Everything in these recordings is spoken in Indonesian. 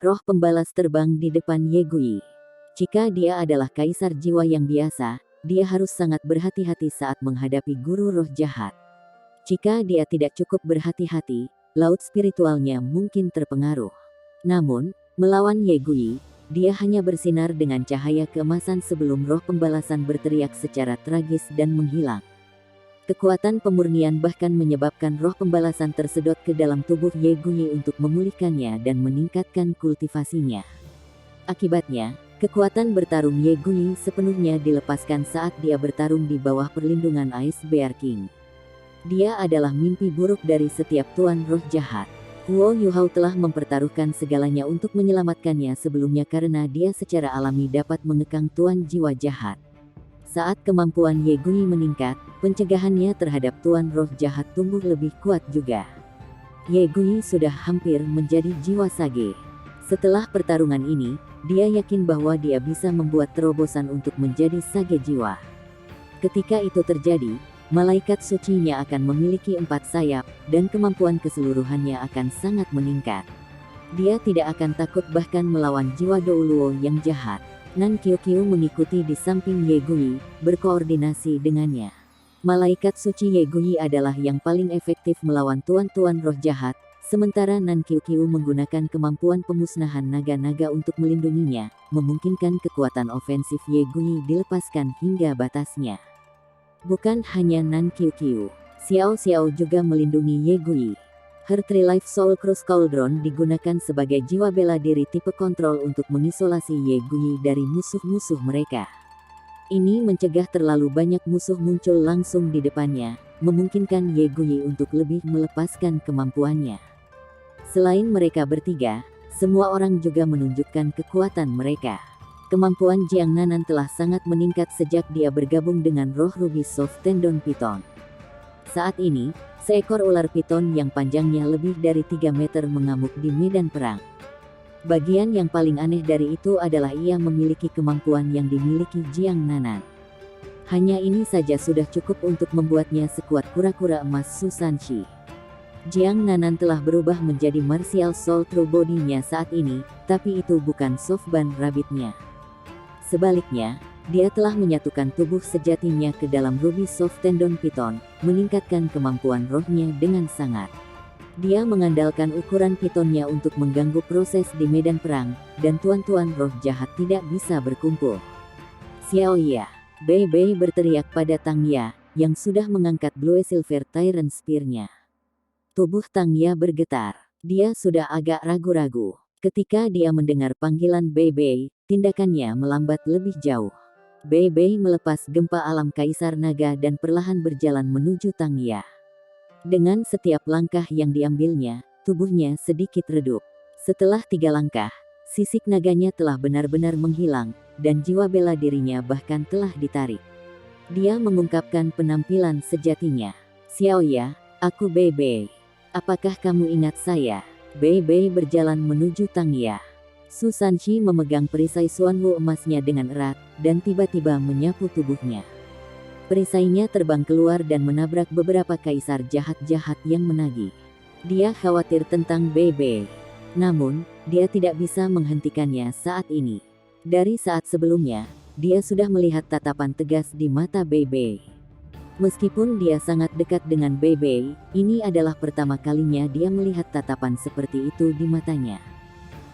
Roh pembalas terbang di depan Ye Gui. Jika dia adalah kaisar jiwa yang biasa, dia harus sangat berhati-hati saat menghadapi guru roh jahat. Jika dia tidak cukup berhati-hati, laut spiritualnya mungkin terpengaruh. Namun, melawan Ye Gui, dia hanya bersinar dengan cahaya keemasan sebelum roh pembalasan berteriak secara tragis dan menghilang. Kekuatan pemurnian bahkan menyebabkan roh pembalasan tersedot ke dalam tubuh Ye Gui untuk memulihkannya dan meningkatkan kultivasinya. Akibatnya, kekuatan bertarung Ye Gui sepenuhnya dilepaskan saat dia bertarung di bawah perlindungan Ice Bear King. Dia adalah mimpi buruk dari setiap tuan roh jahat. Guo Yuhao telah mempertaruhkan segalanya untuk menyelamatkannya sebelumnya karena dia secara alami dapat mengekang tuan jiwa jahat. Saat kemampuan Ye Gui meningkat, pencegahannya terhadap tuan roh jahat tumbuh lebih kuat juga. Ye Gui sudah hampir menjadi jiwa sage. Setelah pertarungan ini, dia yakin bahwa dia bisa membuat terobosan untuk menjadi sage jiwa. Ketika itu terjadi, malaikat sucinya akan memiliki 4 sayap, dan kemampuan keseluruhannya akan sangat meningkat. Dia tidak akan takut bahkan melawan jiwa Douluo yang jahat. Nan Qiuqiu mengikuti di samping Ye Gui, berkoordinasi dengannya. Malaikat suci Ye Gui adalah yang paling efektif melawan tuan-tuan roh jahat, sementara Nan Qiuqiu menggunakan kemampuan pemusnahan naga-naga untuk melindunginya, memungkinkan kekuatan ofensif Ye Gui dilepaskan hingga batasnya. Bukan hanya Nan Qiuqiu, Xiao Xiao juga melindungi Ye Gui. Her Tree Life Soul Cruise Cauldron digunakan sebagai jiwa bela diri tipe kontrol untuk mengisolasi Ye Gui dari musuh-musuh mereka. Ini mencegah terlalu banyak musuh muncul langsung di depannya, memungkinkan Ye Gui untuk lebih melepaskan kemampuannya. Selain mereka bertiga, semua orang juga menunjukkan kekuatan mereka. Kemampuan Jiang Nanan telah sangat meningkat sejak dia bergabung dengan roh Ruby Soft Tendon Python. Saat ini, seekor ular piton yang panjangnya lebih dari 3 meter mengamuk di medan perang. Bagian yang paling aneh dari itu adalah ia memiliki kemampuan yang dimiliki Jiang Nanan. Hanya ini saja sudah cukup untuk membuatnya sekuat kura-kura emas Susanshi. Jiang Nanan telah berubah menjadi martial soul true body-nya saat ini, tapi itu bukan softban rabbit-nya. Sebaliknya, dia telah menyatukan tubuh sejatinya ke dalam Ruby Soft Tendon Python, meningkatkan kemampuan rohnya dengan sangat. Dia mengandalkan ukuran pitonnya untuk mengganggu proses di medan perang, dan tuan-tuan roh jahat tidak bisa berkumpul. Xiao Ya, Bei Bei berteriak pada Tang Ya, yang sudah mengangkat Blue Silver Tyrant Spear-nya. Tubuh Tang Ya bergetar. Dia sudah agak ragu-ragu. Ketika dia mendengar panggilan Bei Bei, tindakannya melambat lebih jauh. Bei Bei melepas gempa alam Kaisar Naga dan perlahan berjalan menuju Tang Ya. Dengan setiap langkah yang diambilnya, tubuhnya sedikit redup. Setelah 3 langkah, sisik naganya telah benar-benar menghilang, dan jiwa bela dirinya bahkan telah ditarik. Dia mengungkapkan penampilan sejatinya. Xiao Ya, aku Bei Bei. Apakah kamu ingat saya? Bei Bei berjalan menuju Tang Ya. Susanshi memegang perisai Xuanwu emasnya dengan erat, dan tiba-tiba menyapu tubuhnya. Perisainya terbang keluar dan menabrak beberapa kaisar jahat-jahat yang menagih. Dia khawatir tentang Bei Bei. Namun, dia tidak bisa menghentikannya saat ini. Dari saat sebelumnya, dia sudah melihat tatapan tegas di mata Bei Bei. Meskipun dia sangat dekat dengan Bei Bei, ini adalah pertama kalinya dia melihat tatapan seperti itu di matanya.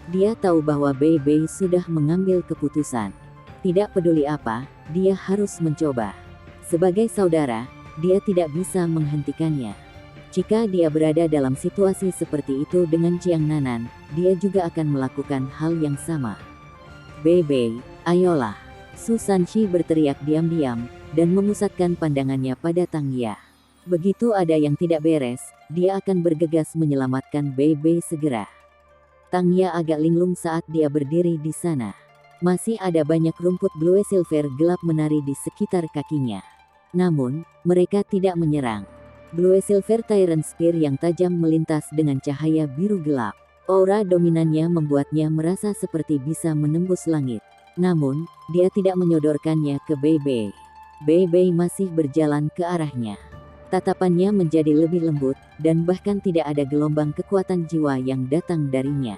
Dia tahu bahwa Bei Bei sudah mengambil keputusan. Tidak peduli apa, dia harus mencoba. Sebagai saudara, dia tidak bisa menghentikannya. Jika dia berada dalam situasi seperti itu dengan Jiang Nanan, dia juga akan melakukan hal yang sama. Bei Bei, ayolah. Susanshi berteriak diam-diam, dan memusatkan pandangannya pada Tang Ya. Begitu ada yang tidak beres, dia akan bergegas menyelamatkan Bei Bei segera. Tang Ya agak linglung saat dia berdiri di sana. Masih ada banyak rumput Blue Silver gelap menari di sekitar kakinya. Namun, mereka tidak menyerang. Blue Silver Tyrant Spear yang tajam melintas dengan cahaya biru gelap. Aura dominannya membuatnya merasa seperti bisa menembus langit. Namun, dia tidak menyodorkannya ke Bei Bei. Bei Bei masih berjalan ke arahnya. Tatapannya menjadi lebih lembut, dan bahkan tidak ada gelombang kekuatan jiwa yang datang darinya.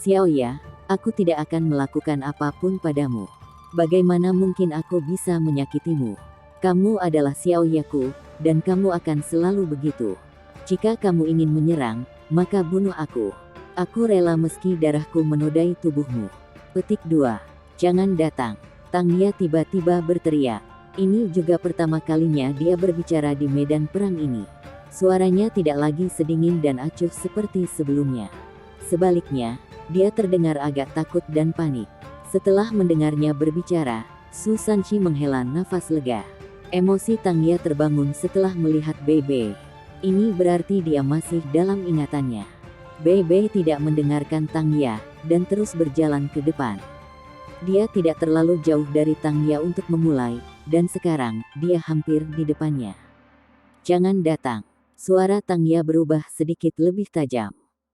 Xiaoya, aku tidak akan melakukan apapun padamu. Bagaimana mungkin aku bisa menyakitimu? Kamu adalah Xiaoyaku, dan kamu akan selalu begitu. Jika kamu ingin menyerang, maka bunuh aku. Aku rela meski darahku menodai tubuhmu. Petik 2. Jangan datang. Tang Ya tiba-tiba berteriak. Ini juga pertama kalinya dia berbicara di medan perang ini. Suaranya tidak lagi sedingin dan acuh seperti sebelumnya. Sebaliknya, dia terdengar agak takut dan panik. Setelah mendengarnya berbicara, Su Sanqi menghela nafas lega. Emosi Tang Ya terbangun setelah melihat Bei. Ini berarti dia masih dalam ingatannya. Bei tidak mendengarkan Tang Ya, dan terus berjalan ke depan. Dia tidak terlalu jauh dari Tang Ya untuk memulai, dan sekarang, dia hampir di depannya. Jangan datang. Suara Tang Ya berubah sedikit lebih tajam.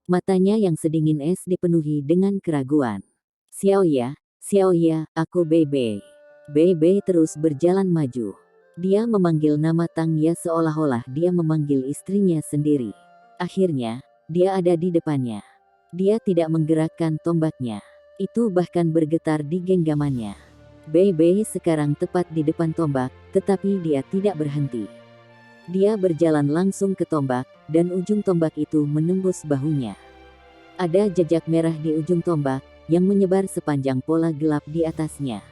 Matanya yang sedingin es dipenuhi dengan keraguan. Xiaoya, aku Bei. Bei terus berjalan maju. Dia memanggil nama Tang Ya seolah-olah dia memanggil istrinya sendiri. Akhirnya, dia ada di depannya. Dia tidak menggerakkan tombaknya. Itu bahkan bergetar di genggamannya. Bei sekarang tepat di depan tombak, tetapi dia tidak berhenti. Dia berjalan langsung ke tombak, dan ujung tombak itu menembus bahunya. Ada jejak merah di ujung tombak, yang menyebar sepanjang pola gelap di atasnya.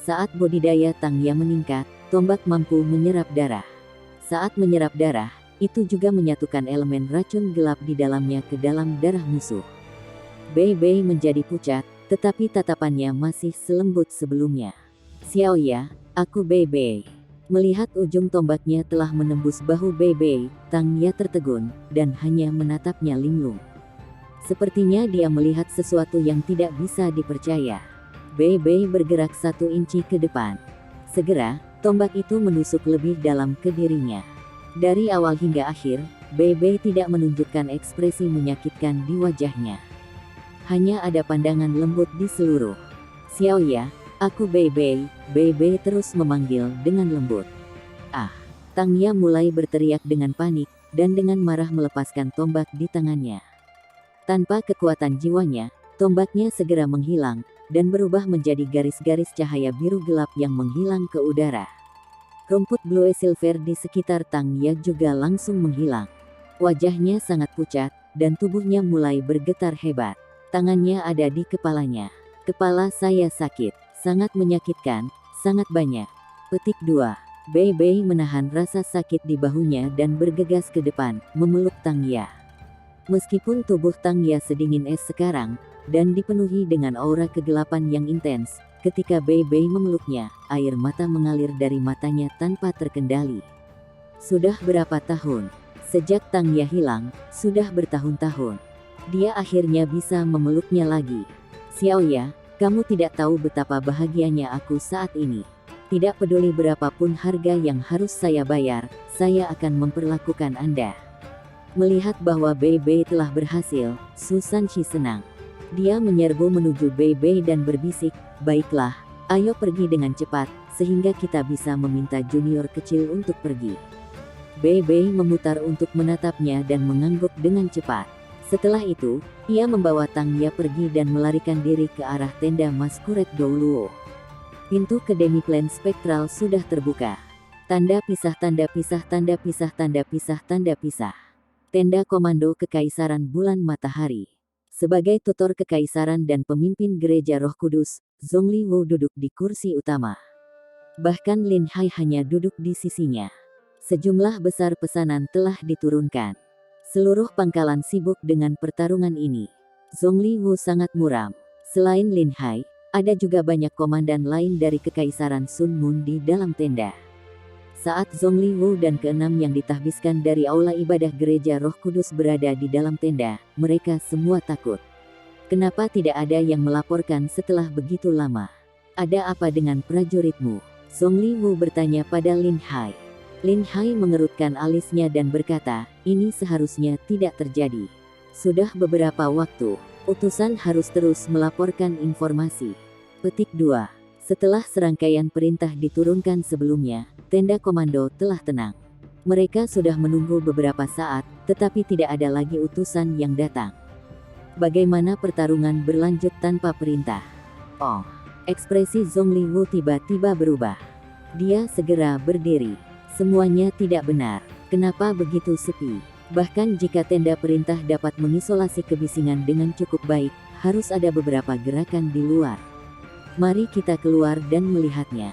Saat budidaya Tang Ya meningkat, tombak mampu menyerap darah. Saat menyerap darah, itu juga menyatukan elemen racun gelap di dalamnya ke dalam darah musuh. Bei menjadi pucat, tetapi tatapannya masih selembut sebelumnya. Xiaoya, aku Bei. Melihat ujung tombaknya telah menembus bahu Bei, Tang Ya tertegun, dan hanya menatapnya linglung. Sepertinya dia melihat sesuatu yang tidak bisa dipercaya. Bei bergerak 1 inci ke depan. Segera, tombak itu menusuk lebih dalam ke dirinya. Dari awal hingga akhir, Bei tidak menunjukkan ekspresi menyakitkan di wajahnya. Hanya ada pandangan lembut di seluruh. Xiaoya, aku Bei terus memanggil dengan lembut. Ah! Tang Ya mulai berteriak dengan panik, dan dengan marah melepaskan tombak di tangannya. Tanpa kekuatan jiwanya, tombaknya segera menghilang, dan berubah menjadi garis-garis cahaya biru gelap yang menghilang ke udara. Rumput blue silver di sekitar Tang Ya juga langsung menghilang. Wajahnya sangat pucat, dan tubuhnya mulai bergetar hebat. Tangannya ada di kepalanya. Kepala saya sakit. Sangat menyakitkan, sangat banyak. Petik 2. Bei menahan rasa sakit di bahunya dan bergegas ke depan, memeluk Tang Ya. Meskipun tubuh Tang Ya sedingin es sekarang, dan dipenuhi dengan aura kegelapan yang intens, ketika Bei memeluknya, air mata mengalir dari matanya tanpa terkendali. Sudah berapa tahun? Sejak Tang Ya hilang, sudah bertahun-tahun. Dia akhirnya bisa memeluknya lagi. Xiaoya, kamu tidak tahu betapa bahagianya aku saat ini. Tidak peduli berapapun harga yang harus saya bayar, saya akan memperlakukan Anda. Melihat bahwa Bei telah berhasil, Su Sanqi senang. Dia menyerbu menuju Bei dan berbisik, baiklah, ayo pergi dengan cepat, sehingga kita bisa meminta junior kecil untuk pergi. Bei memutar untuk menatapnya dan mengangguk dengan cepat. Setelah itu, ia membawa Tang Ya pergi dan melarikan diri ke arah tenda Masquerade Douluo. Pintu ke Demiplan Spektral sudah terbuka. Tanda pisah, tanda pisah, tanda pisah, tanda pisah, tanda pisah. Tenda Komando Kekaisaran Bulan Matahari. Sebagai tutor kekaisaran dan pemimpin Gereja Roh Kudus, Zhongli Wu duduk di kursi utama. Bahkan Lin Hai hanya duduk di sisinya. Sejumlah besar pesanan telah diturunkan. Seluruh pangkalan sibuk dengan pertarungan ini. Zhongli Wu sangat muram. Selain Lin Hai, ada juga banyak komandan lain dari Kekaisaran Sun Moon di dalam tenda. Saat Zhongli Wu dan keenam yang ditahbiskan dari aula ibadah Gereja Roh Kudus berada di dalam tenda, mereka semua takut. Kenapa tidak ada yang melaporkan setelah begitu lama? Ada apa dengan prajuritmu? Zhongli Wu bertanya pada Lin Hai. Lin Hai mengerutkan alisnya dan berkata, ini seharusnya tidak terjadi. Sudah beberapa waktu, utusan harus terus melaporkan informasi. Petik 2. Setelah serangkaian perintah diturunkan sebelumnya, tenda komando telah tenang. Mereka sudah menunggu beberapa saat, tetapi tidak ada lagi utusan yang datang. Bagaimana pertarungan berlanjut tanpa perintah? Oh, ekspresi Zhongli Wu tiba-tiba berubah. Dia segera berdiri. Semuanya tidak benar. Kenapa begitu sepi? Bahkan jika tenda perintah dapat mengisolasi kebisingan dengan cukup baik, harus ada beberapa gerakan di luar. Mari kita keluar dan melihatnya.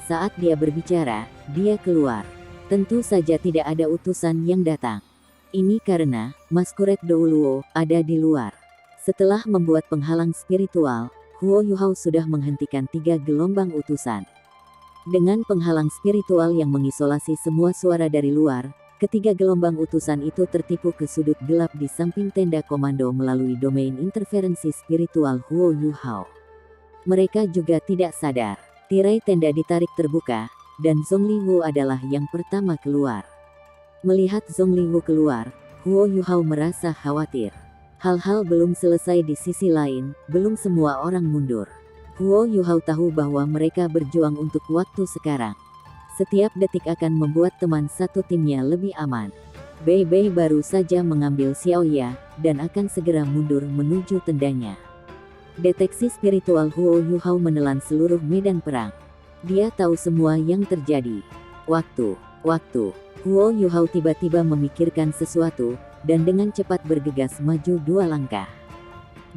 Saat dia berbicara, dia keluar. Tentu saja tidak ada utusan yang datang. Ini karena Masquerade Douluo ada di luar. Setelah membuat penghalang spiritual, Huo Yuhao sudah menghentikan 3 gelombang utusan. Dengan penghalang spiritual yang mengisolasi semua suara dari luar, ketiga gelombang utusan itu tertipu ke sudut gelap di samping tenda komando melalui domain interferensi spiritual Huo Yuhao. Mereka juga tidak sadar, tirai tenda ditarik terbuka, dan Zhongli Wu adalah yang pertama keluar. Melihat Zhongli Wu keluar, Huo Yuhao merasa khawatir. Hal-hal belum selesai di sisi lain, belum semua orang mundur. Huo Yuhao tahu bahwa mereka berjuang untuk waktu sekarang. Setiap detik akan membuat teman satu timnya lebih aman. Bei Bei baru saja mengambil Xiaoya, dan akan segera mundur menuju tendanya. Deteksi spiritual Huo Yuhao menelan seluruh medan perang. Dia tahu semua yang terjadi. Waktu. Huo Yuhao tiba-tiba memikirkan sesuatu, dan dengan cepat bergegas maju 2 langkah.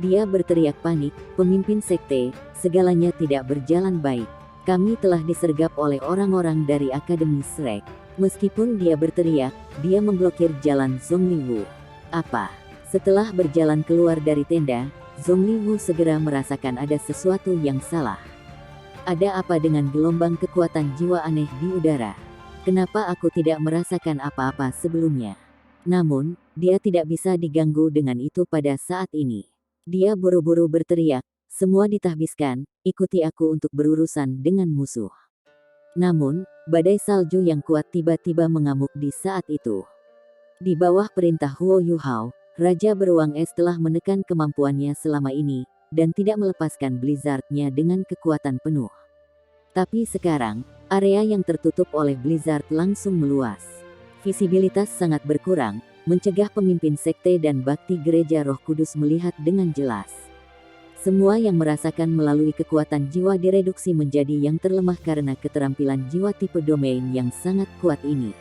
Dia berteriak panik, pemimpin sekte, segalanya tidak berjalan baik. Kami telah disergap oleh orang-orang dari Akademi Shrek. Meskipun dia berteriak, dia memblokir jalan Zhongli Wu. Apa? Setelah berjalan keluar dari tenda, Zhongli Wu segera merasakan ada sesuatu yang salah. Ada apa dengan gelombang kekuatan jiwa aneh di udara? Kenapa aku tidak merasakan apa-apa sebelumnya? Namun, dia tidak bisa diganggu dengan itu pada saat ini. Dia buru-buru berteriak, semua ditahbiskan, ikuti aku untuk berurusan dengan musuh. Namun, badai salju yang kuat tiba-tiba mengamuk di saat itu. Di bawah perintah Huo Yuhao, Raja Beruang Es telah menekan kemampuannya selama ini, dan tidak melepaskan blizzardnya dengan kekuatan penuh. Tapi sekarang, area yang tertutup oleh blizzard langsung meluas. Visibilitas sangat berkurang, mencegah pemimpin sekte dan bakti gereja Roh Kudus melihat dengan jelas. Semua yang merasakan melalui kekuatan jiwa direduksi menjadi yang terlemah karena keterampilan jiwa tipe domain yang sangat kuat ini.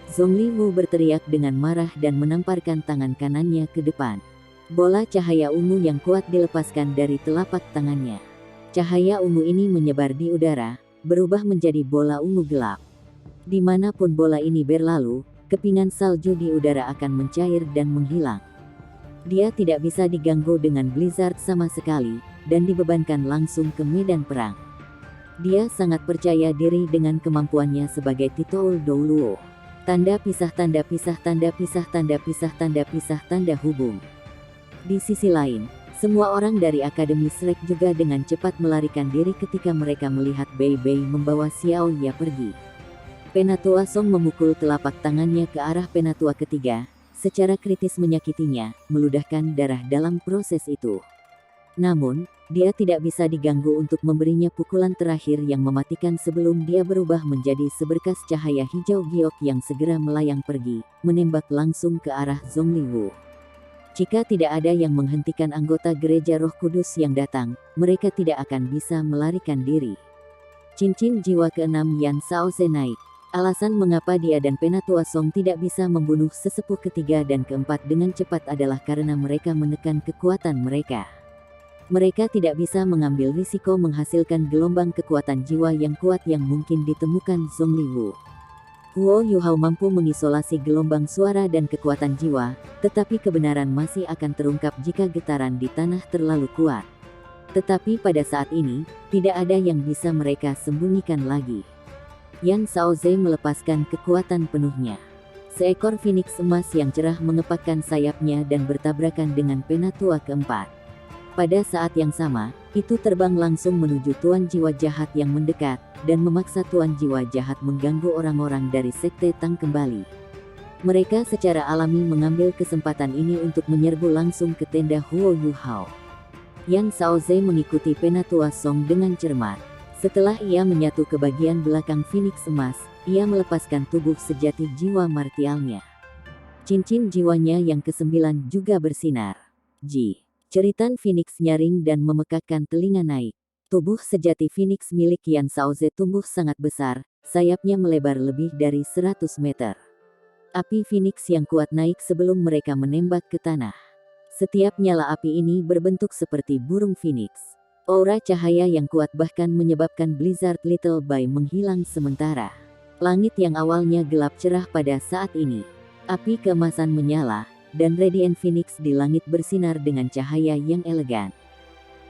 Zhongli Wu berteriak dengan marah dan menamparkan tangan kanannya ke depan. Bola cahaya ungu yang kuat dilepaskan dari telapak tangannya. Cahaya ungu ini menyebar di udara, berubah menjadi bola ungu gelap. Dimanapun bola ini berlalu, kepingan salju di udara akan mencair dan menghilang. Dia tidak bisa diganggu dengan blizzard sama sekali, dan dibebankan langsung ke medan perang. Dia sangat percaya diri dengan kemampuannya sebagai Titoul Douluo. Tanda pisah tanda pisah tanda pisah tanda pisah tanda pisah tanda hubung. Di sisi lain, semua orang dari Akademi Shrek juga dengan cepat melarikan diri ketika mereka melihat Bei Bei membawa Xiaoya pergi. Penatua Song memukul telapak tangannya ke arah penatua ketiga, secara kritis menyakitinya, meludahkan darah dalam proses itu. Namun, dia tidak bisa diganggu untuk memberinya pukulan terakhir yang mematikan sebelum dia berubah menjadi seberkas cahaya hijau giok yang segera melayang pergi, menembak langsung ke arah Zhongli Wu. Jika tidak ada yang menghentikan anggota gereja Roh Kudus yang datang, mereka tidak akan bisa melarikan diri. Cincin jiwa ke-6 Yan Shaoze naik. Alasan mengapa dia dan Penatua Song tidak bisa membunuh sesepuh ketiga dan keempat dengan cepat adalah karena mereka menekan kekuatan mereka. Mereka tidak bisa mengambil risiko menghasilkan gelombang kekuatan jiwa yang kuat yang mungkin ditemukan Zhongli Wu. Huo Yuhao mampu mengisolasi gelombang suara dan kekuatan jiwa, tetapi kebenaran masih akan terungkap jika getaran di tanah terlalu kuat. Tetapi pada saat ini, tidak ada yang bisa mereka sembunyikan lagi. Yan Shaoze melepaskan kekuatan penuhnya. Seekor phoenix emas yang cerah mengepakkan sayapnya dan bertabrakan dengan penatua keempat. Pada saat yang sama, itu terbang langsung menuju Tuan Jiwa Jahat yang mendekat, dan memaksa Tuan Jiwa Jahat mengganggu orang-orang dari Sekte Tang kembali. Mereka secara alami mengambil kesempatan ini untuk menyerbu langsung ke tenda Huo Yuhao. Yan Shaoze mengikuti penatua Song dengan cermat. Setelah ia menyatu ke bagian belakang phoenix emas, ia melepaskan tubuh sejati jiwa martialnya. Cincin jiwanya yang ke-9 juga bersinar. Ji. Ceritan Phoenix nyaring dan memekakkan telinga naik. Tubuh sejati Phoenix milik Yan Shaoze tumbuh sangat besar, sayapnya melebar lebih dari 100 meter. Api Phoenix yang kuat naik sebelum mereka menembak ke tanah. Setiap nyala api ini berbentuk seperti burung Phoenix. Aura cahaya yang kuat bahkan menyebabkan Blizzard Little Bay menghilang sementara. Langit yang awalnya gelap cerah pada saat ini. Api keemasan menyala, dan Radiant Phoenix di langit bersinar dengan cahaya yang elegan.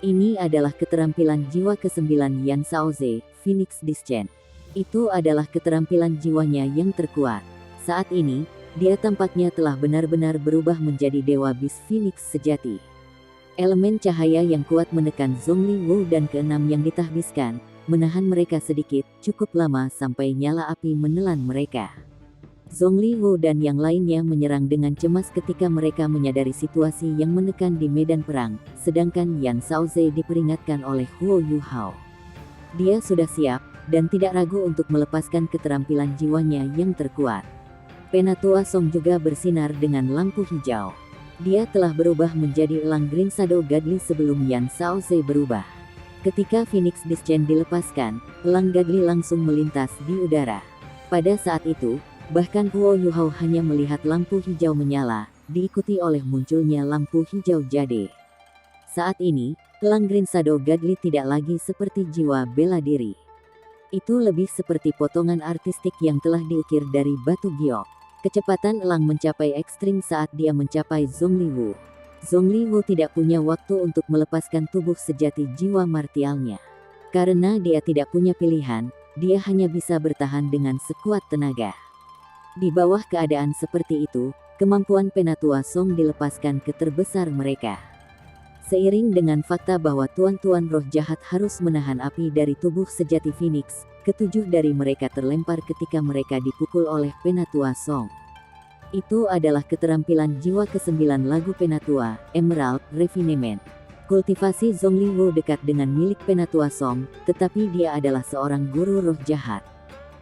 Ini adalah keterampilan jiwa ke-9 Yan Shaoze, Phoenix Descent. Itu adalah keterampilan jiwanya yang terkuat. Saat ini, dia tampaknya telah benar-benar berubah menjadi Dewa Bis Phoenix sejati. Elemen cahaya yang kuat menekan Zhongli Wu dan keenam yang ditahbiskan, menahan mereka sedikit, cukup lama sampai nyala api menelan mereka. Zhongli Wu dan yang lainnya menyerang dengan cemas ketika mereka menyadari situasi yang menekan di medan perang, sedangkan Yan Shaoze diperingatkan oleh Huo Yuhao. Dia sudah siap, dan tidak ragu untuk melepaskan keterampilan jiwanya yang terkuat. Penatua Song juga bersinar dengan lampu hijau. Dia telah berubah menjadi elang Green Shadow Godly sebelum Yan Shaoze berubah. Ketika Phoenix Descent dilepaskan, elang Godly langsung melintas di udara. Pada saat itu, bahkan Huo Yuhao hanya melihat lampu hijau menyala, diikuti oleh munculnya lampu hijau jade. Saat ini, elang Green Shadow Godly tidak lagi seperti jiwa bela diri. Itu lebih seperti potongan artistik yang telah diukir dari batu giok. Kecepatan elang mencapai ekstrim saat dia mencapai Zhongli Wu. Zhongli Wu tidak punya waktu untuk melepaskan tubuh sejati jiwa martialnya. Karena dia tidak punya pilihan, dia hanya bisa bertahan dengan sekuat tenaga. Di bawah keadaan seperti itu, kemampuan Penatua Song dilepaskan ke terbesar mereka. Seiring dengan fakta bahwa tuan-tuan roh jahat harus menahan api dari tubuh sejati Phoenix, ketujuh dari mereka terlempar ketika mereka dipukul oleh Penatua Song. Itu adalah keterampilan jiwa ke-9 lagu Penatua, Emerald Refinement. Kultivasi Zhongli Wu dekat dengan milik Penatua Song, tetapi dia adalah seorang guru roh jahat.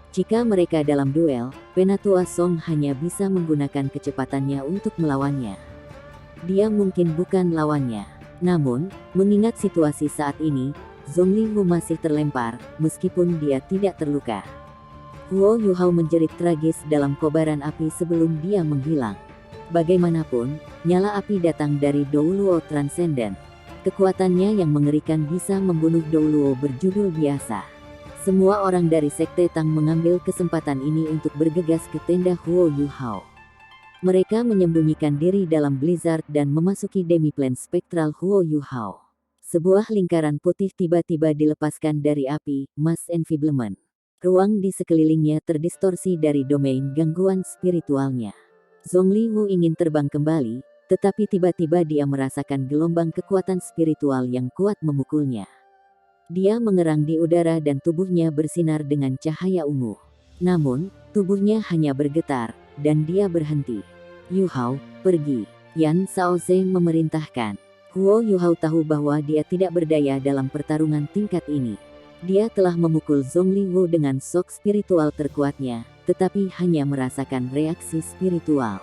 Jika mereka dalam duel, Penatua Song hanya bisa menggunakan kecepatannya untuk melawannya. Dia mungkin bukan lawannya. Namun, mengingat situasi saat ini, Zhongli Wu masih terlempar, meskipun dia tidak terluka. Huo Yuhao menjerit tragis dalam kobaran api sebelum dia menghilang. Bagaimanapun, nyala api datang dari Douluo Transcendent. Kekuatannya yang mengerikan bisa membunuh Douluo berjudul biasa. Semua orang dari Sekte Tang mengambil kesempatan ini untuk bergegas ke tenda Huo Yuhao. Mereka menyembunyikan diri dalam Blizzard dan memasuki Demiplan Spektral Huo Yuhao. Sebuah lingkaran putih tiba-tiba dilepaskan dari api, Mass Enfeeblement. Ruang di sekelilingnya terdistorsi dari domain gangguan spiritualnya. Zhongli Wu ingin terbang kembali, tetapi tiba-tiba dia merasakan gelombang kekuatan spiritual yang kuat memukulnya. Dia mengerang di udara dan tubuhnya bersinar dengan cahaya ungu. Namun, tubuhnya hanya bergetar, dan dia berhenti. Yuhao, pergi. Yan Shaoze memerintahkan. Huo Yuhao tahu bahwa dia tidak berdaya dalam pertarungan tingkat ini. Dia telah memukul Zhongli Wu dengan shock spiritual terkuatnya, tetapi hanya merasakan reaksi spiritual.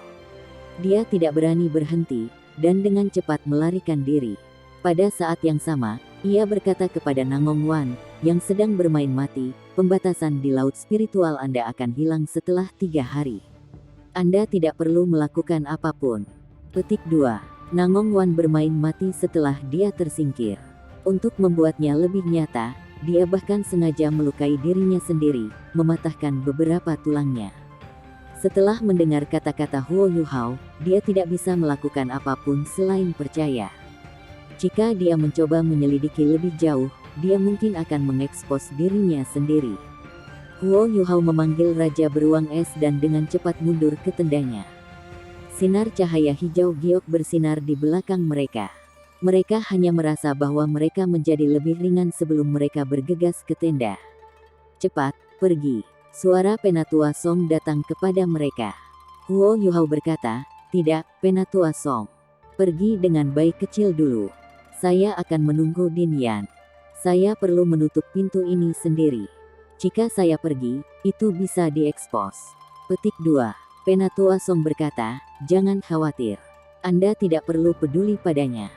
Dia tidak berani berhenti, dan dengan cepat melarikan diri. Pada saat yang sama, ia berkata kepada Nangong Wan, yang sedang bermain mati, pembatasan di laut spiritual Anda akan hilang setelah 3 hari. Anda tidak perlu melakukan apapun. Petik 2. Nangong Wan bermain mati setelah dia tersingkir. Untuk membuatnya lebih nyata, dia bahkan sengaja melukai dirinya sendiri, mematahkan beberapa tulangnya. Setelah mendengar kata-kata Huo Yuhao, dia tidak bisa melakukan apapun selain percaya. Jika dia mencoba menyelidiki lebih jauh, dia mungkin akan mengekspos dirinya sendiri. Huo Yuhao memanggil Raja Beruang Es dan dengan cepat mundur ke tendanya. Sinar cahaya hijau giok bersinar di belakang mereka. Mereka hanya merasa bahwa mereka menjadi lebih ringan sebelum mereka bergegas ke tenda. Cepat, pergi. Suara Penatua Song datang kepada mereka. Huo Yuhao berkata, tidak, Penatua Song. Pergi dengan baik kecil dulu. Saya akan menunggu Din Yan. Saya perlu menutup pintu ini sendiri. Jika saya pergi, itu bisa diekspos. Petik 2. Penatua Song berkata, jangan khawatir. Anda tidak perlu peduli padanya.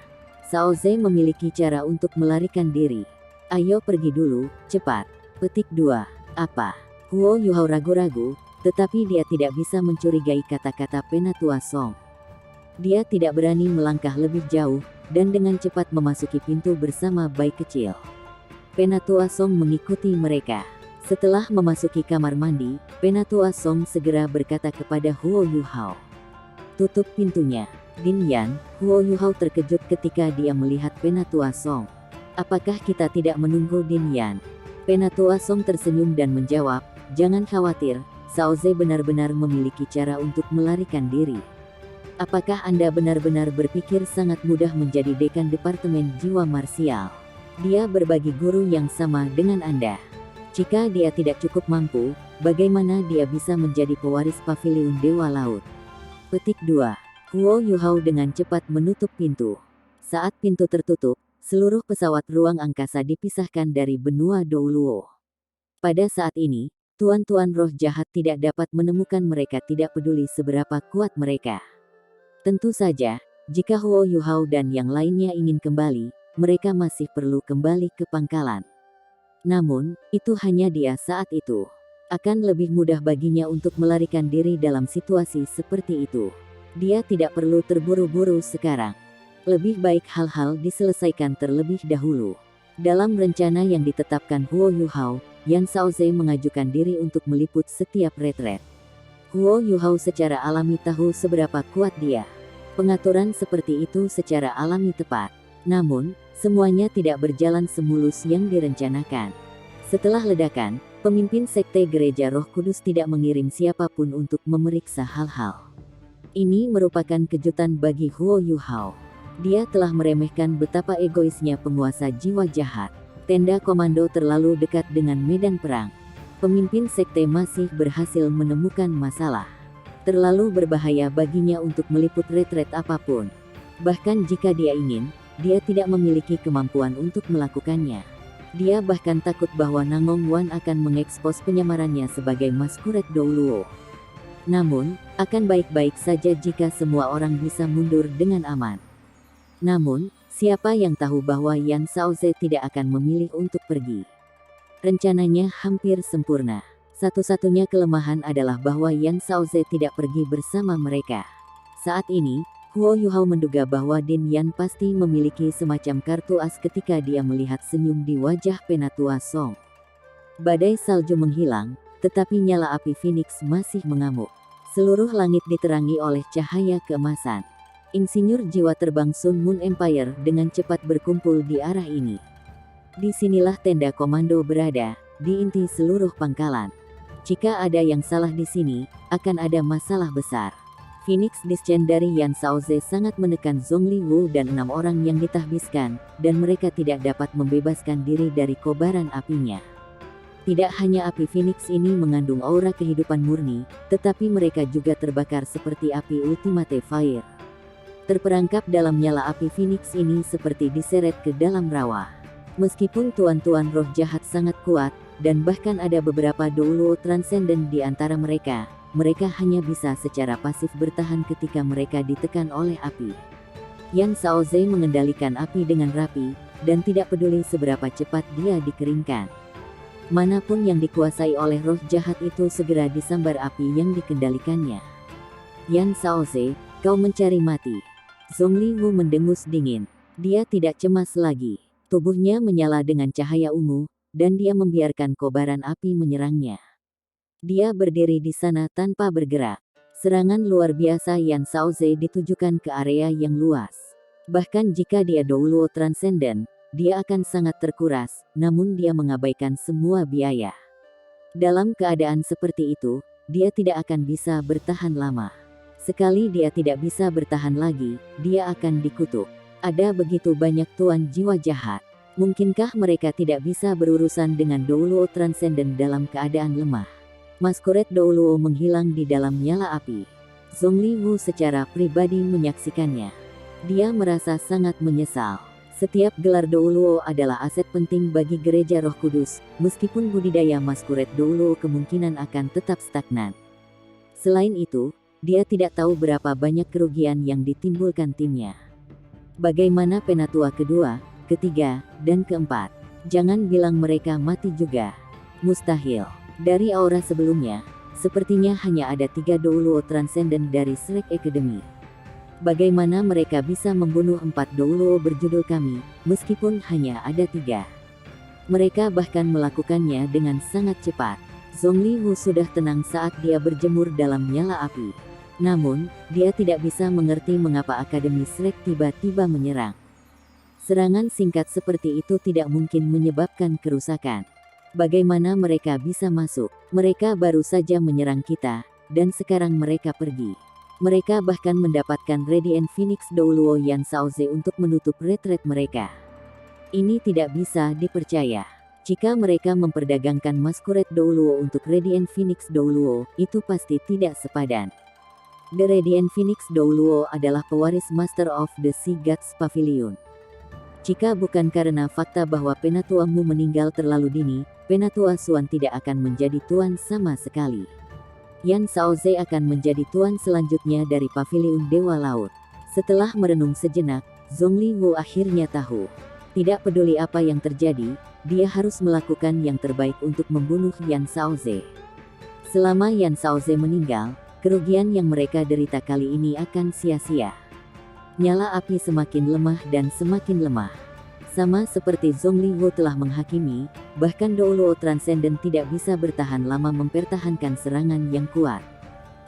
Saoze memiliki cara untuk melarikan diri. Ayo pergi dulu, cepat. Petik 2. Apa? Huo Yuhao ragu-ragu, tetapi dia tidak bisa mencurigai kata-kata Penatua Song. Dia tidak berani melangkah lebih jauh, dan dengan cepat memasuki pintu bersama bayi kecil. Penatua Song mengikuti mereka. Setelah memasuki kamar mandi, Penatua Song segera berkata kepada Huo Yuhao, "Tutup pintunya." Din Yan, Huo Yuhao terkejut ketika dia melihat Penatua Song. "Apakah kita tidak menunggu Din Yan?" Penatua Song tersenyum dan menjawab, "Jangan khawatir, Saoze benar-benar memiliki cara untuk melarikan diri." "Apakah Anda benar-benar berpikir sangat mudah menjadi dekan Departemen Jiwa Marsial? Dia berbagi guru yang sama dengan Anda. Jika dia tidak cukup mampu, bagaimana dia bisa menjadi pewaris Paviliun Dewa Laut?" Petik 2. Huo Yuhao dengan cepat menutup pintu. Saat pintu tertutup, seluruh pesawat ruang angkasa dipisahkan dari benua Douluo. Pada saat ini, tuan-tuan roh jahat tidak dapat menemukan mereka, tidak peduli seberapa kuat mereka. Tentu saja, jika Huo Yuhao dan yang lainnya ingin kembali, mereka masih perlu kembali ke pangkalan. Namun, itu hanya dia saat itu. Akan lebih mudah baginya untuk melarikan diri dalam situasi seperti itu. Dia tidak perlu terburu-buru sekarang. Lebih baik hal-hal diselesaikan terlebih dahulu. Dalam rencana yang ditetapkan Huo Yuhao, Yan Saoze mengajukan diri untuk meliput setiap retret. Huo Yuhao secara alami tahu seberapa kuat dia. Pengaturan seperti itu secara alami tepat. Namun, semuanya tidak berjalan semulus yang direncanakan. Setelah ledakan, pemimpin Sekte Gereja Roh Kudus tidak mengirim siapapun untuk memeriksa hal-hal. Ini merupakan kejutan bagi Huo Yuhao. Dia telah meremehkan betapa egoisnya penguasa jiwa jahat. Tenda komando terlalu dekat dengan medan perang. Pemimpin sekte masih berhasil menemukan masalah. Terlalu berbahaya baginya untuk meliput retret apapun. Bahkan jika dia ingin, dia tidak memiliki kemampuan untuk melakukannya. Dia bahkan takut bahwa Nangong Wan akan mengekspos penyamarannya sebagai maskuret Douluo. Namun, akan baik-baik saja jika semua orang bisa mundur dengan aman. Namun, siapa yang tahu bahwa Yan Saoze tidak akan memilih untuk pergi? Rencananya hampir sempurna. Satu-satunya kelemahan adalah bahwa Yan Saoze tidak pergi bersama mereka. Saat ini, Huo Yuhao menduga bahwa Din Yan pasti memiliki semacam kartu as ketika dia melihat senyum di wajah Penatua Song. Badai salju menghilang, tetapi nyala api Phoenix masih mengamuk. Seluruh langit diterangi oleh cahaya keemasan. Insinyur jiwa terbang Sun Moon Empire dengan cepat berkumpul di arah ini. Disinilah tenda komando berada, di inti seluruh pangkalan. Jika ada yang salah di sini, akan ada masalah besar. Phoenix Descent dari Yan Saoze sangat menekan Zhongli Wu dan 6 orang yang ditahbiskan, dan mereka tidak dapat membebaskan diri dari kobaran apinya. Tidak hanya api Phoenix ini mengandung aura kehidupan murni, tetapi mereka juga terbakar seperti api Ultimate Fire. Terperangkap dalam nyala api Phoenix ini seperti diseret ke dalam rawa. Meskipun tuan-tuan roh jahat sangat kuat, dan bahkan ada beberapa Douluo Transcendent di antara mereka, mereka hanya bisa secara pasif bertahan ketika mereka ditekan oleh api. Yan Saoze mengendalikan api dengan rapi, dan tidak peduli seberapa cepat dia dikeringkan. Manapun yang dikuasai oleh roh jahat itu segera disambar api yang dikendalikannya. Yan Saoze, kau mencari mati. Zhongli Wu mendengus dingin. Dia tidak cemas lagi. Tubuhnya menyala dengan cahaya ungu, dan dia membiarkan kobaran api menyerangnya. Dia berdiri di sana tanpa bergerak. Serangan luar biasa Yan Saoze ditujukan ke area yang luas. Bahkan jika dia Douluo Transcendent, dia akan sangat terkuras, namun dia mengabaikan semua biaya. Dalam keadaan seperti itu, dia tidak akan bisa bertahan lama. Sekali dia tidak bisa bertahan lagi, dia akan dikutuk. Ada begitu banyak tuan jiwa jahat. Mungkinkah mereka tidak bisa berurusan dengan Douluo Transcendent dalam keadaan lemah? Maskuret Douluo menghilang di dalam nyala api. Zhongli Wu secara pribadi menyaksikannya. Dia merasa sangat menyesal. Setiap gelar Douluo adalah aset penting bagi Gereja Roh Kudus, meskipun budidaya maskuret Douluo kemungkinan akan tetap stagnan. Selain itu, dia tidak tahu berapa banyak kerugian yang ditimbulkan timnya. Bagaimana penatua kedua, ketiga, dan keempat? Jangan bilang mereka mati juga. Mustahil. Dari aura sebelumnya, sepertinya hanya ada 3 Douluo Transcendent dari Shrek Academy. Bagaimana mereka bisa membunuh 4 Douluo berjudul kami, meskipun hanya ada 3? Mereka bahkan melakukannya dengan sangat cepat. Zhongli Wu sudah tenang saat dia berjemur dalam nyala api. Namun, dia tidak bisa mengerti mengapa Akademi Shrek tiba-tiba menyerang. Serangan singkat seperti itu tidak mungkin menyebabkan kerusakan. Bagaimana mereka bisa masuk? Mereka baru saja menyerang kita, dan sekarang mereka pergi. Mereka bahkan mendapatkan Radiant Phoenix Douluo Yan Shaoze untuk menutup retret mereka. Ini tidak bisa dipercaya. Jika mereka memperdagangkan Masquerade Douluo untuk Radiant Phoenix Douluo, itu pasti tidak sepadan. The Radiant Phoenix Douluo adalah pewaris Master of the Sea Gods Pavilion. Jika bukan karena fakta bahwa Penatua Mu meninggal terlalu dini, Penatua Xuan tidak akan menjadi tuan sama sekali. Yan Shaoze akan menjadi tuan selanjutnya dari Paviliun Dewa Laut. Setelah merenung sejenak, Zhongli Wu akhirnya tahu. Tidak peduli apa yang terjadi, dia harus melakukan yang terbaik untuk membunuh Yan Shaoze. Selama Yan Shaoze meninggal, kerugian yang mereka derita kali ini akan sia-sia. Nyala api semakin lemah dan semakin lemah. Sama seperti Zhongli Wu telah menghakimi, bahkan Douluo Transcendent tidak bisa bertahan lama mempertahankan serangan yang kuat.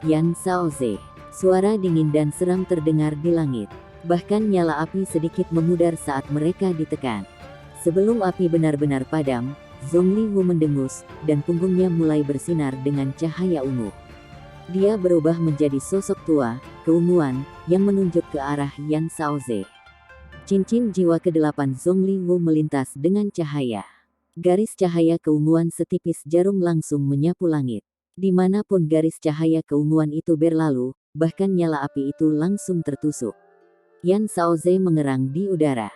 Yan Shaoze. Suara dingin dan seram terdengar di langit. Bahkan nyala api sedikit memudar saat mereka ditekan. Sebelum api benar-benar padam, Zhongli Wu mendengus, dan punggungnya mulai bersinar dengan cahaya ungu. Dia berubah menjadi sosok tua, keunguan, yang menunjuk ke arah Yan Shaoze. Cincin jiwa ke-8 Zhongli Wu melintas dengan cahaya. Garis cahaya keunguan setipis jarum langsung menyapu langit. Dimanapun garis cahaya keunguan itu berlalu, bahkan nyala api itu langsung tertusuk. Yan Shaoze mengerang di udara.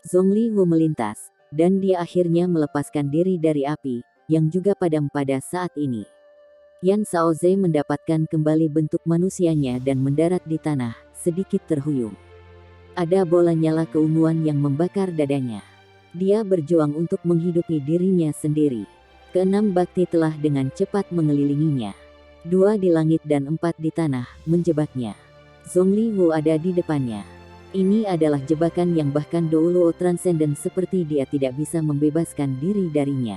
Zhongli Wu melintas, dan dia akhirnya melepaskan diri dari api, yang juga padam pada saat ini. Yan Shaoze mendapatkan kembali bentuk manusianya dan mendarat di tanah, sedikit terhuyung. Ada bola nyala keunguan yang membakar dadanya. Dia berjuang untuk menghidupi dirinya sendiri. Keenam bakti telah dengan cepat mengelilinginya. 2 di langit dan 4 di tanah, menjebaknya. Zhongli Wu ada di depannya. Ini adalah jebakan yang bahkan Douluo Transcendent seperti dia tidak bisa membebaskan diri darinya.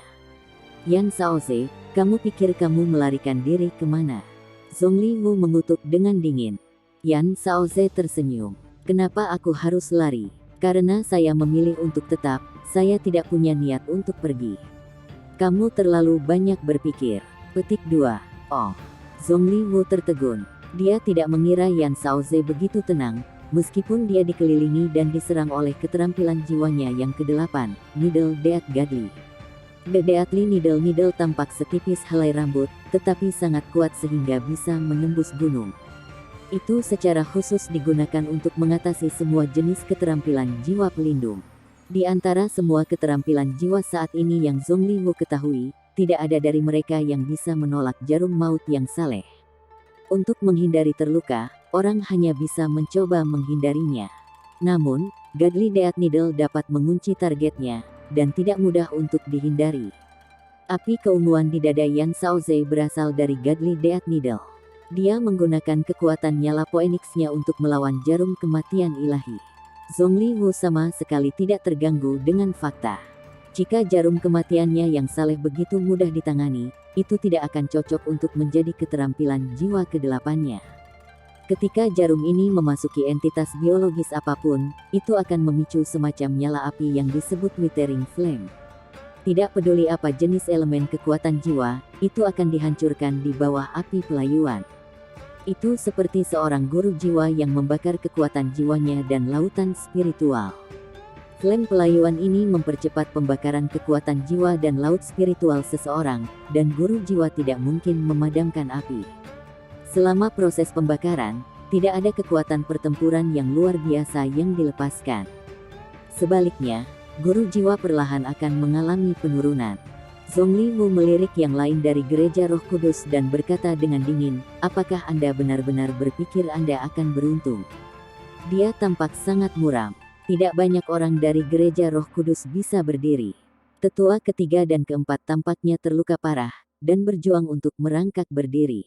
Yan Shaoze, kamu pikir kamu melarikan diri kemana? Zhongli Wu mengutuk dengan dingin. Yan Shaoze tersenyum. Kenapa aku harus lari? Karena saya memilih untuk tetap, saya tidak punya niat untuk pergi. Kamu terlalu banyak berpikir. Petik 2. Oh. Zhongli Wu tertegun. Dia tidak mengira Yan Shaoze begitu tenang, meskipun dia dikelilingi dan diserang oleh keterampilan jiwanya yang ke-8, Needle Death Godly. The Deathly Needle tampak setipis helai rambut, tetapi sangat kuat sehingga bisa menembus gunung. Itu secara khusus digunakan untuk mengatasi semua jenis keterampilan jiwa pelindung. Di antara semua keterampilan jiwa saat ini yang Zhongli Wu ketahui, tidak ada dari mereka yang bisa menolak jarum maut yang saleh. Untuk menghindari terluka, orang hanya bisa mencoba menghindarinya. Namun, Godly Death Needle dapat mengunci targetnya, dan tidak mudah untuk dihindari. Api keunguan di dada Yan Shaoze berasal dari Godly Death Needle. Dia menggunakan kekuatan nyala Phoenix-nya untuk melawan jarum kematian ilahi. Zhongli Wu sama sekali tidak terganggu dengan fakta. Jika jarum kematiannya yang saleh begitu mudah ditangani, itu tidak akan cocok untuk menjadi keterampilan jiwa ke-8-nya. Ketika jarum ini memasuki entitas biologis apapun, itu akan memicu semacam nyala api yang disebut Withering Flame. Tidak peduli apa jenis elemen kekuatan jiwa, itu akan dihancurkan di bawah api pelayuan. Itu seperti seorang guru jiwa yang membakar kekuatan jiwanya dan lautan spiritual. Flame pelayuan ini mempercepat pembakaran kekuatan jiwa dan laut spiritual seseorang, dan guru jiwa tidak mungkin memadamkan api. Selama proses pembakaran, tidak ada kekuatan pertempuran yang luar biasa yang dilepaskan. Sebaliknya, guru jiwa perlahan akan mengalami penurunan. Zhongli Wu melirik yang lain dari gereja Roh Kudus dan berkata dengan dingin, apakah Anda benar-benar berpikir Anda akan beruntung? Dia tampak sangat muram. Tidak banyak orang dari gereja Roh Kudus bisa berdiri. Tetua ketiga dan keempat tampaknya terluka parah, dan berjuang untuk merangkak berdiri.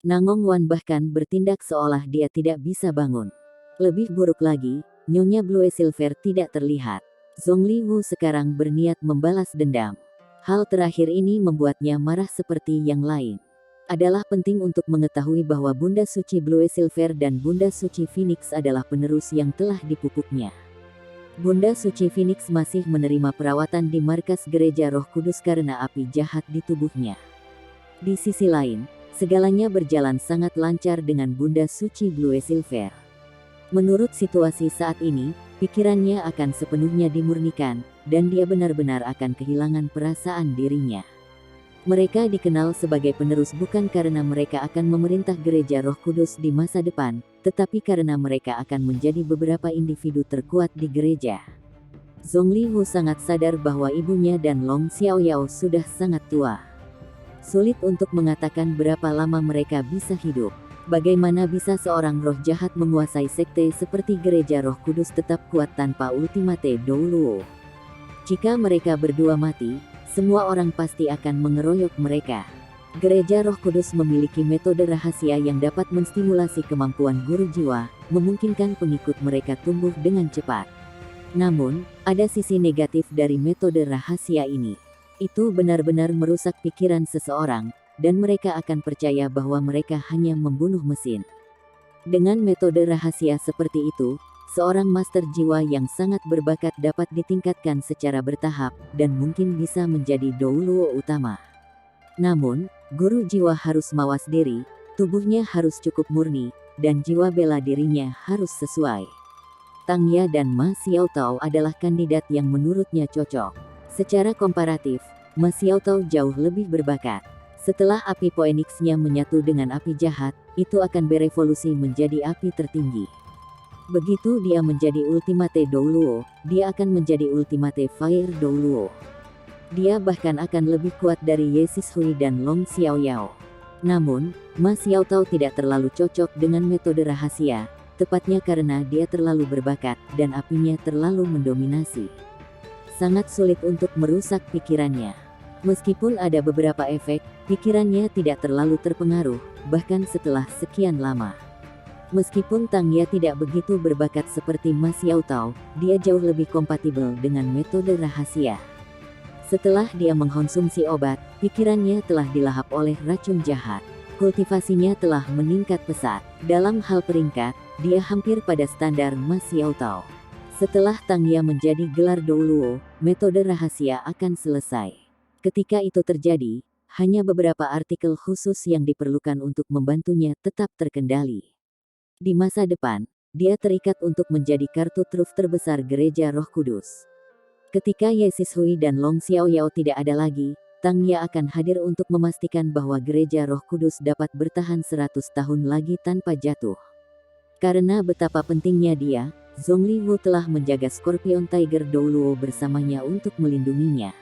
Nangong Wan bahkan bertindak seolah dia tidak bisa bangun. Lebih buruk lagi, Nyonya Blue Silver tidak terlihat. Zhongli Wu sekarang berniat membalas dendam. Hal terakhir ini membuatnya marah seperti yang lain. Adalah penting untuk mengetahui bahwa Bunda Suci Blue Silver dan Bunda Suci Phoenix adalah penerus yang telah dipupuknya. Bunda Suci Phoenix masih menerima perawatan di markas gereja Roh Kudus karena api jahat di tubuhnya. Di sisi lain, segalanya berjalan sangat lancar dengan Bunda Suci Blue Silver. Menurut situasi saat ini, pikirannya akan sepenuhnya dimurnikan, dan dia benar-benar akan kehilangan perasaan dirinya. Mereka dikenal sebagai penerus bukan karena mereka akan memerintah gereja Roh Kudus di masa depan, tetapi karena mereka akan menjadi beberapa individu terkuat di gereja. Zhongli Wu sangat sadar bahwa ibunya dan Long Xiaoyao sudah sangat tua. Sulit untuk mengatakan berapa lama mereka bisa hidup. Bagaimana bisa seorang roh jahat menguasai sekte seperti gereja Roh Kudus tetap kuat tanpa ultimate Douluo? Jika mereka berdua mati, semua orang pasti akan mengeroyok mereka. Gereja Roh Kudus memiliki metode rahasia yang dapat menstimulasi kemampuan guru jiwa, memungkinkan pengikut mereka tumbuh dengan cepat. Namun, ada sisi negatif dari metode rahasia ini. Itu benar-benar merusak pikiran seseorang, dan mereka akan percaya bahwa mereka hanya membunuh mesin. Dengan metode rahasia seperti itu, seorang master jiwa yang sangat berbakat dapat ditingkatkan secara bertahap, dan mungkin bisa menjadi Douluo utama. Namun, guru jiwa harus mawas diri, tubuhnya harus cukup murni, dan jiwa bela dirinya harus sesuai. Tang Ya dan Ma Xiaotao adalah kandidat yang menurutnya cocok. Secara komparatif, Ma Xiaotao jauh lebih berbakat. Setelah api Phoenix-nya menyatu dengan api jahat, itu akan berevolusi menjadi api tertinggi. Begitu dia menjadi Ultimate Douluo, dia akan menjadi Ultimate Fire Douluo. Dia bahkan akan lebih kuat dari Ye Sishui dan Long Xiaoyao. Namun, Ma Xiaotao tidak terlalu cocok dengan metode rahasia, tepatnya karena dia terlalu berbakat, dan apinya terlalu mendominasi. Sangat sulit untuk merusak pikirannya. Meskipun ada beberapa efek, pikirannya tidak terlalu terpengaruh, bahkan setelah sekian lama. Meskipun Tang Ya tidak begitu berbakat seperti Ma Xiaotao, dia jauh lebih kompatibel dengan metode rahasia. Setelah dia mengkonsumsi obat, pikirannya telah dilahap oleh racun jahat. Kultivasinya telah meningkat pesat. Dalam hal peringkat, dia hampir pada standar Ma Xiaotao. Setelah Tang Ya menjadi gelar Douluo, metode rahasia akan selesai. Ketika itu terjadi, hanya beberapa artikel khusus yang diperlukan untuk membantunya tetap terkendali. Di masa depan, dia terikat untuk menjadi kartu truf terbesar gereja Roh Kudus. Ketika Ye Sishui dan Long Xiaoyao tidak ada lagi, Tang Ya akan hadir untuk memastikan bahwa gereja Roh Kudus dapat bertahan 100 tahun lagi tanpa jatuh. Karena betapa pentingnya dia, Zhongli Wu telah menjaga Scorpion Tiger Douluo bersamanya untuk melindunginya.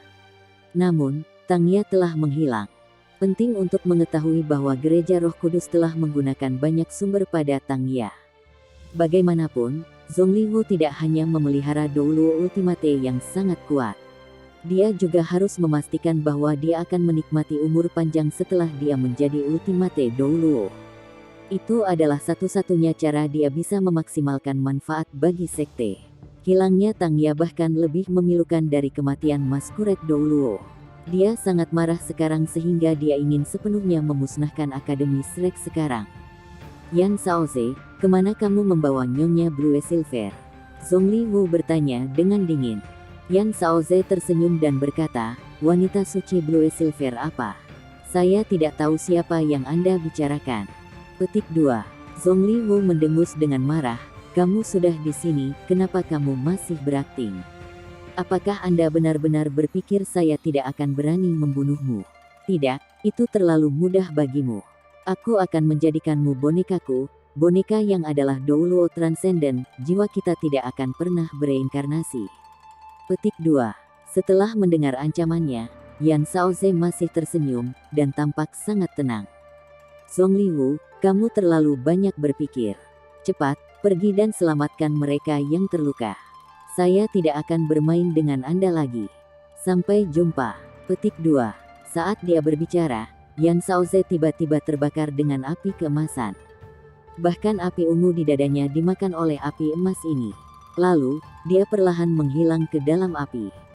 Namun, Tang Ya telah menghilang. Penting untuk mengetahui bahwa gereja Roh Kudus telah menggunakan banyak sumber pada Tang Ya. Bagaimanapun, Zhongli Wu tidak hanya memelihara Douluo Ultimate yang sangat kuat. Dia juga harus memastikan bahwa dia akan menikmati umur panjang setelah dia menjadi Ultimate Douluo. Itu adalah satu-satunya cara dia bisa memaksimalkan manfaat bagi sekte. Hilangnya Tang Ya bahkan lebih memilukan dari kematian Masquerade Douluo. Dia sangat marah sekarang sehingga dia ingin sepenuhnya memusnahkan Akademi Shrek sekarang. Yan Shaoze, kemana kamu membawa Nyonya Blue Silver? Zhongli Wu bertanya dengan dingin. Yan Shaoze tersenyum dan berkata, wanita suci Blue Silver apa? Saya tidak tahu siapa yang Anda bicarakan. Petik 2. Zhongli Wu mendengus dengan marah. Kamu sudah di sini, kenapa kamu masih berakting? Apakah Anda benar-benar berpikir saya tidak akan berani membunuhmu? Tidak, itu terlalu mudah bagimu. Aku akan menjadikanmu bonekaku, boneka yang adalah Douluo Transcendent, jiwa kita tidak akan pernah bereinkarnasi. Petik 2. Setelah mendengar ancamannya, Yan Shaoze masih tersenyum dan tampak sangat tenang. Zhong Liwu, kamu terlalu banyak berpikir. Cepat, pergi dan selamatkan mereka yang terluka. Saya tidak akan bermain dengan Anda lagi. Sampai jumpa. Petik 2. Saat dia berbicara, Yan Shaoze tiba-tiba terbakar dengan api keemasan. Bahkan api ungu di dadanya dimakan oleh api emas ini. Lalu, dia perlahan menghilang ke dalam api.